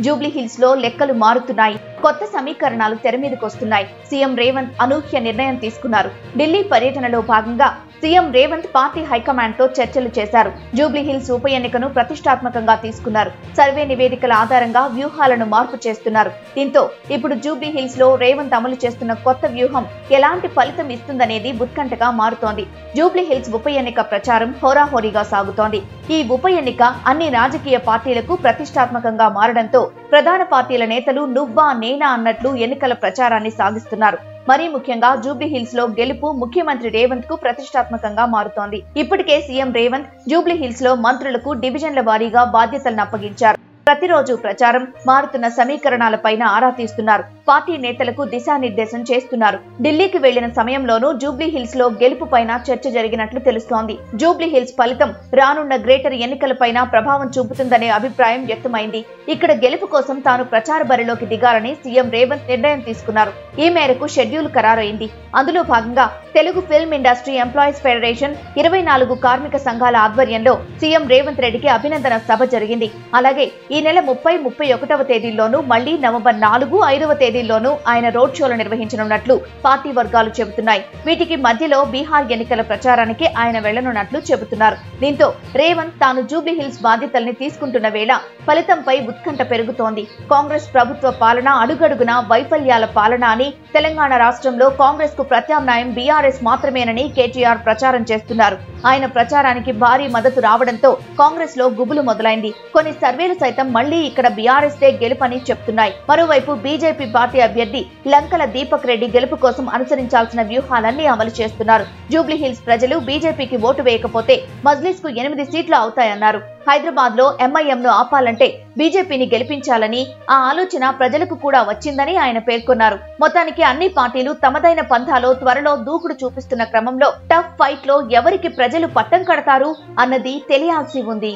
Jubilee hills లో లెక్కలు మారుతున్నాయి. కొత్త సమీకరణాలు తెరమీదకొస్తున్నాయి. సీఎం రేవంత్ అనూహ్య నిర్ణయం తీసుకున్నారు. ఢిల్లీ పర్యటనలో భాగంగా సీఎం రేవంత్ పార్టీ హైకమాండ్ తో చర్చలు చేశారు. జూబ్లీ హిల్స్ ఉప ఎన్నికను ప్రతిష్టాత్మకంగా తీసుకున్నారు. సర్వే నివేదికల ఆధారంగా వ్యూహాలను మార్పు చేస్తున్నారు. దీంతో ఇప్పుడు జూబ్లీ హిల్స్ లో రేవంత్ అమలు చేస్తున్న కొత్త వ్యూహం ఎలాంటి ఫలితం ఇస్తుందనేది ఉత్కంఠగా మారుతోంది. జూబ్లీ హిల్స్ ఉప ఎన్నిక ప్రచారం హోరాహోరీగా సాగుతోంది. ఈ ఉప ఎన్నిక అన్ని రాజకీయ పార్టీలకు ప్రతిష్టాత్మకంగా మారడంతో ప్రధాన పార్టీల నేతలు నువ్వా నేనా అన్నట్లు ఎన్నికల ప్రచారాన్ని సాగిస్తున్నారు. మరీ ముఖ్యంగా జూబ్లీ హిల్స్ లో గెలుపు ముఖ్యమంత్రి రేవంత్ కు ప్రతిష్టాత్మకంగా మారుతోంది. ఇప్పటికే సీఎం రేవంత్ జూబ్లీ హిల్స్ లో మంత్రులకు డివిజన్ల వారీగా బాధ్యతలను అప్పగించారు. ప్రతిరోజు ప్రచారం, మారుతున్న సమీకరణాలపైన ఆరా తీస్తున్నారు. పార్టీ నేతలకు దిశానిర్దేశం చేస్తున్నారు. ఢిల్లీకి వెళ్లిన సమయంలోనూ జూబ్లీ హిల్స్ లో గెలుపు పైన చర్చ జరిగినట్లు తెలుస్తోంది. జూబ్లీ హిల్స్ ఫలితం రానున్న గ్రేటర్ ఎన్నికలపైన ప్రభావం చూపుతుందనే అభిప్రాయం వ్యక్తమైంది. ఇక్కడ గెలుపు కోసం తాను ప్రచార బరిలోకి దిగాలని సీఎం రేవంత్ నిర్ణయం తీసుకున్నారు. ఈ మేరకు షెడ్యూల్ ఖరారైంది. అందులో భాగంగా Telugu film industry employees federation 24 కార్మిక సంఘాల ఆధ్వర్యంలో సీఎం రేవంత్ రెడ్డికి అభినందన సభ జరిగింది. అలాగే ఈ నెల 30, 31వ తేదీల్లోనూ మళ్లీ నవంబర్ 4, 5వ తేదీల్లోనూ ఆయన రోడ్ షోలు నిర్వహించనున్నట్లు పార్టీ వర్గాలు చెబుతున్నాయి. వీటికి మధ్యలో బీహార్ ఎన్నికల ప్రచారానికి ఆయన వెళ్లనున్నట్లు చెబుతున్నారు. దీంతో రేవంత్ తాను జూబ్లీ హిల్స్ బాధ్యతల్ని తీసుకుంటున్న వేళ ఫలితంపై ఉత్కంఠ పెరుగుతోంది. కాంగ్రెస్ ప్రభుత్వ పాలన అడుగడుగునా వైఫల్యాల పాలన అని, తెలంగాణ రాష్ట్రంలో కాంగ్రెస్ కు ప్రత్యామ్నాయం బీఆర్ఎస్ మాత్రమేనని కేటీఆర్ ప్రచారం చేస్తున్నారు. ఆయన ప్రచారానికి భారీ మద్దతు రావడంతో కాంగ్రెస్ లో గుబులు మొదలైంది. కొన్ని సర్వేలు సైతం మళ్లీ ఇక్కడ బీఆర్ఎస్ దే గెలుపని చెప్తున్నాయి. మరోవైపు బీజేపీ పార్టీ అభ్యర్థి లంకల దీపక్ రెడ్డి గెలుపు కోసం అనుసరించాల్సిన వ్యూహాలన్నీ అమలు చేస్తున్నారు. జూబ్లీ హిల్స్ ప్రజలు బీజేపీకి ఓటు వేయకపోతే మజ్లిస్ కు 8 సీట్లు అవుతాయన్నారు. హైదరాబాద్ లో ఎంఐఎం ను ఆపాలంటే బీజేపీని గెలిపించాలని ఆ ఆలోచన ప్రజలకు కూడా వచ్చిందని ఆయన పేర్కొన్నారు. మొత్తానికి అన్ని పార్టీలు తమదైన పంథాలో త్వరలో దూకుడు చూపిస్తున్న క్రమంలో టఫ్ ఫైట్ లో ఎవరికి ప్రజలు పట్టం కడతారు అన్నది తెలియాల్సి ఉంది.